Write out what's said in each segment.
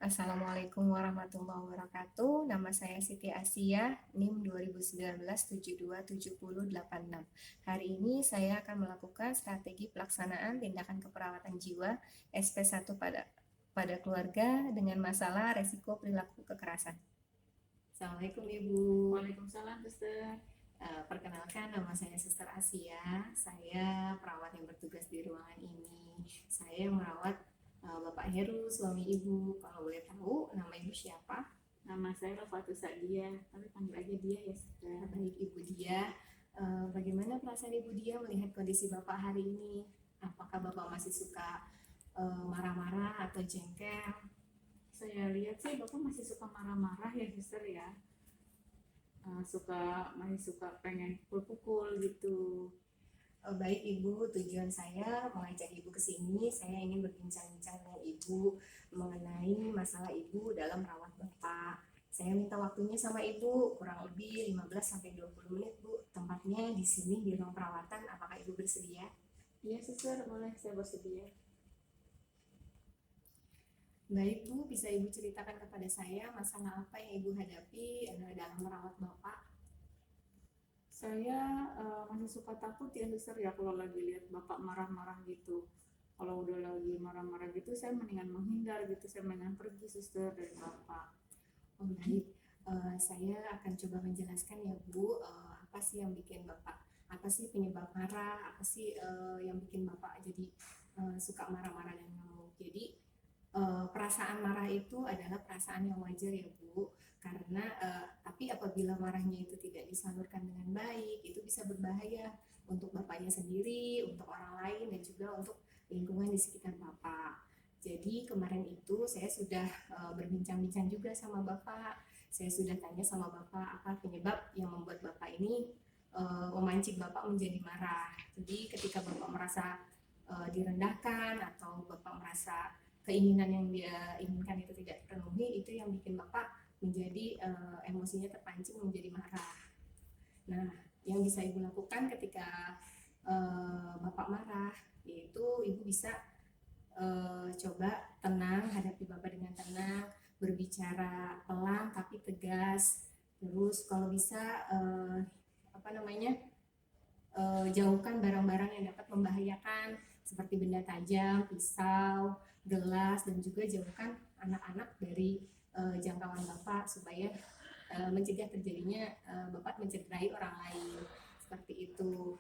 Assalamualaikum warahmatullahi wabarakatuh. Nama saya Siti Asia, NIM 2019 7270886. Hari ini saya akan melakukan strategi pelaksanaan tindakan keperawatan jiwa SP1 pada keluarga dengan masalah resiko perilaku kekerasan. Assalamualaikum Ibu. Waalaikumsalam, Suster. Perkenalkan, nama saya Suster Asia. Saya perawat yang bertugas di ruangan ini. Saya merawat Bapak Heru, suami Ibu. Kalau boleh tahu, nama Ibu siapa? Nama saya Rofatus Sadia, tapi panggil aja dia ya, Suster. Baik, Ibu Dia. Bagaimana perasaan Ibu Dia melihat kondisi Bapak hari ini? Apakah Bapak masih suka marah-marah atau jengkel? Saya lihat sih Bapak masih suka marah-marah ya, Suster ya. Masih suka pengen pukul-pukul gitu. Baik Ibu, tujuan saya mengajak Ibu ke sini, saya ingin berbincang-bincang dengan Ibu mengenai masalah Ibu dalam merawat Bapak. Saya minta waktunya sama Ibu kurang lebih 15-20 menit Bu. Tempatnya di sini di ruang perawatan. Apakah Ibu bersedia? Iya, Suster, boleh, saya bersedia. Baik Bu, bisa Ibu ceritakan kepada saya masalah apa yang Ibu hadapi dalam merawat Bapak? Saya masih suka takut ya, Suster ya, kalau lagi lihat Bapak marah-marah gitu. Kalau udah lagi marah-marah gitu, saya mendingan menghindar gitu, saya mendingan pergi, Suster, dari Bapak. Oh baik, saya akan coba menjelaskan ya Bu, apa sih yang bikin Bapak, apa sih penyebab marah, apa sih yang bikin Bapak jadi suka marah-marah dan ngamuk. Jadi perasaan marah itu adalah perasaan yang wajar ya Bu, karena tapi apabila marahnya itu tidak disalurkan dengan baik, itu bisa berbahaya untuk Bapaknya sendiri, untuk orang lain, dan juga untuk lingkungan di sekitar Bapak. Jadi kemarin itu saya sudah berbincang-bincang juga sama Bapak. Saya sudah tanya sama Bapak apa penyebab yang membuat Bapak ini memancing Bapak menjadi marah. Jadi ketika Bapak merasa direndahkan atau Bapak merasa keinginan yang dia inginkan itu tidak terpenuhi, itu yang bikin Bapak menjadi emosinya terpancing menjadi marah. Nah, yang bisa Ibu lakukan ketika Bapak marah, yaitu Ibu bisa coba tenang, hadapi Bapak dengan tenang, berbicara pelan tapi tegas. Terus kalau bisa jauhkan barang-barang yang dapat membahayakan seperti benda tajam, pisau, gelas, dan juga jauhkan anak-anak dari jangkauan Bapak supaya mencegah terjadinya Bapak mencederai orang lain seperti itu.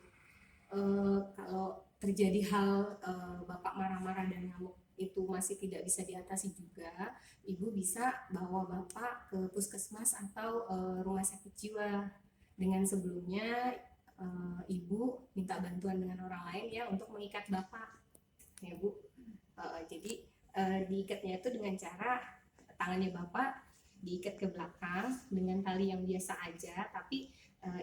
Kalau terjadi hal Bapak marah-marah dan ngamuk itu masih tidak bisa diatasi juga, Ibu bisa bawa Bapak ke puskesmas atau rumah sakit jiwa. Dengan sebelumnya Ibu minta bantuan dengan orang lain ya untuk mengikat Bapak, ya Bu. Jadi diikatnya itu dengan cara tangannya Bapak diikat ke belakang dengan tali yang biasa aja, tapi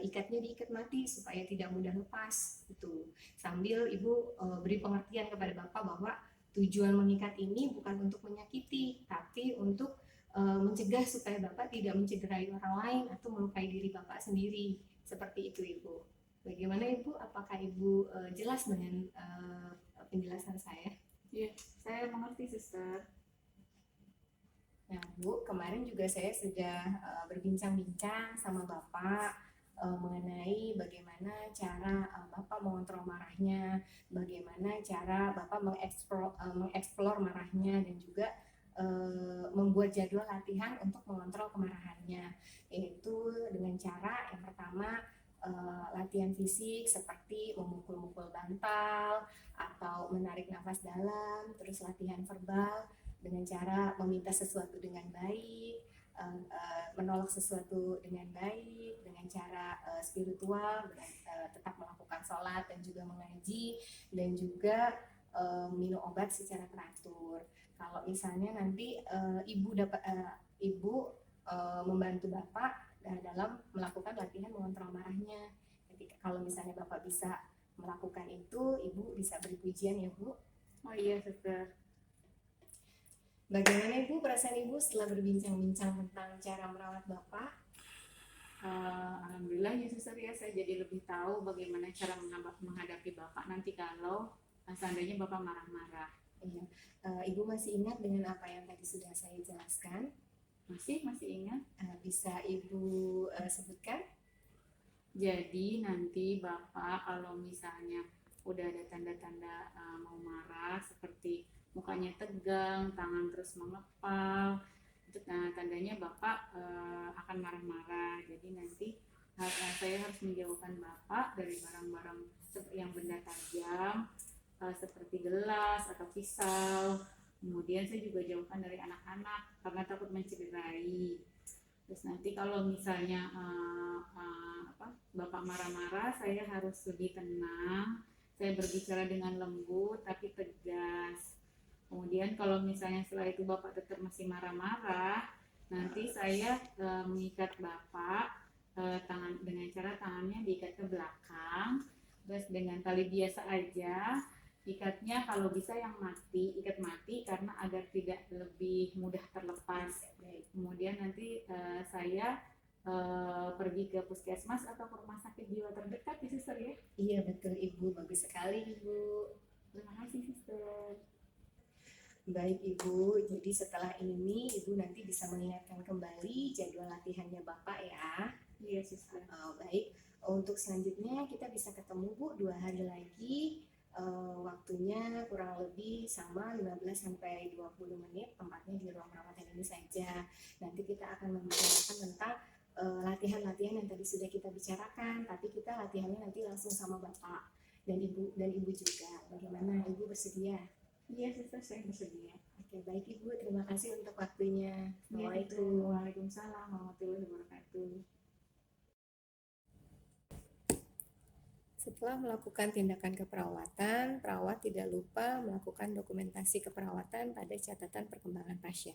ikatnya diikat mati supaya tidak mudah lepas gitu. Sambil Ibu beri pengertian kepada Bapak bahwa tujuan mengikat ini bukan untuk menyakiti, tapi untuk mencegah supaya Bapak tidak mencederai orang lain atau melukai diri Bapak sendiri. Seperti itu Ibu. Bagaimana Ibu? Apakah Ibu jelas dengan penjelasan saya? Iya, saya mengerti, Suster. Nah, Bu, kemarin juga saya sudah berbincang-bincang sama Bapak mengenai bagaimana cara Bapak mengontrol marahnya, bagaimana cara Bapak mengeksplor marahnya, dan juga membuat jadwal latihan untuk mengontrol kemarahannya, yaitu dengan cara yang pertama latihan fisik seperti memukul-mukul bantal atau menarik nafas dalam, terus latihan verbal dengan cara meminta sesuatu dengan baik, menolak sesuatu dengan baik, dengan cara spiritual, tetap melakukan sholat dan juga mengaji, dan juga minum obat secara teratur. Kalau misalnya nanti ibu membantu Bapak dalam melakukan latihan mengontrol marahnya. Kalau misalnya Bapak bisa melakukan itu, Ibu bisa beri pujian ya Bu. Oh iya, Suster. Bagaimana Ibu perasaan Ibu setelah berbincang-bincang tentang cara merawat Bapak? Alhamdulillah ya, Suster ya, saya jadi lebih tahu bagaimana cara menghadapi Bapak nanti kalau seandainya Bapak marah-marah. Iya. Ibu masih ingat dengan apa yang tadi sudah saya jelaskan? Masih ingat? Bisa Ibu sebutkan? Jadi nanti Bapak kalau misalnya udah ada tanda-tanda mau marah seperti mukanya tegang, tangan terus mengepal, itu tandanya Bapak akan marah-marah. Jadi nanti saya harus menjauhkan Bapak dari barang-barang yang benda tajam seperti gelas atau pisau. Kemudian saya juga jauhkan dari anak-anak karena takut mencederai. Terus nanti kalau misalnya Bapak marah-marah, saya harus lebih tenang. Saya berbicara dengan lembut tapi tegas. Kemudian kalau misalnya setelah itu Bapak tetap masih marah-marah, nanti saya mengikat Bapak dengan cara tangannya diikat ke belakang, terus dengan tali biasa aja. Ikatnya kalau bisa yang mati, ikat mati karena agar tidak lebih mudah terlepas. Kemudian nanti saya pergi ke puskesmas atau ke rumah sakit jiwa terdekat ya suster ya. Iya betul Ibu, bagus sekali Ibu. Terima kasih suster. Baik Ibu, jadi setelah ini Ibu nanti bisa mengingatkan kembali jadwal latihannya Bapak ya. Iya suster. Baik, untuk selanjutnya kita bisa ketemu Bu 2 hari lagi. Waktunya kurang lebih sama 15-20 menit, tempatnya di ruang perawatan ini saja. Nanti kita akan membicarakan tentang latihan-latihan yang tadi sudah kita bicarakan, tapi kita latihannya nanti langsung sama Bapak dan Ibu juga. Bagaimana Ibu bersedia? Iya suster, saya bersedia. Oke, baik Ibu, terima kasih untuk waktunya. Assalamualaikum. Waalaikumsalam warahmatullahi wabarakatuh. Setelah melakukan tindakan keperawatan, perawat tidak lupa melakukan dokumentasi keperawatan pada catatan perkembangan pasien.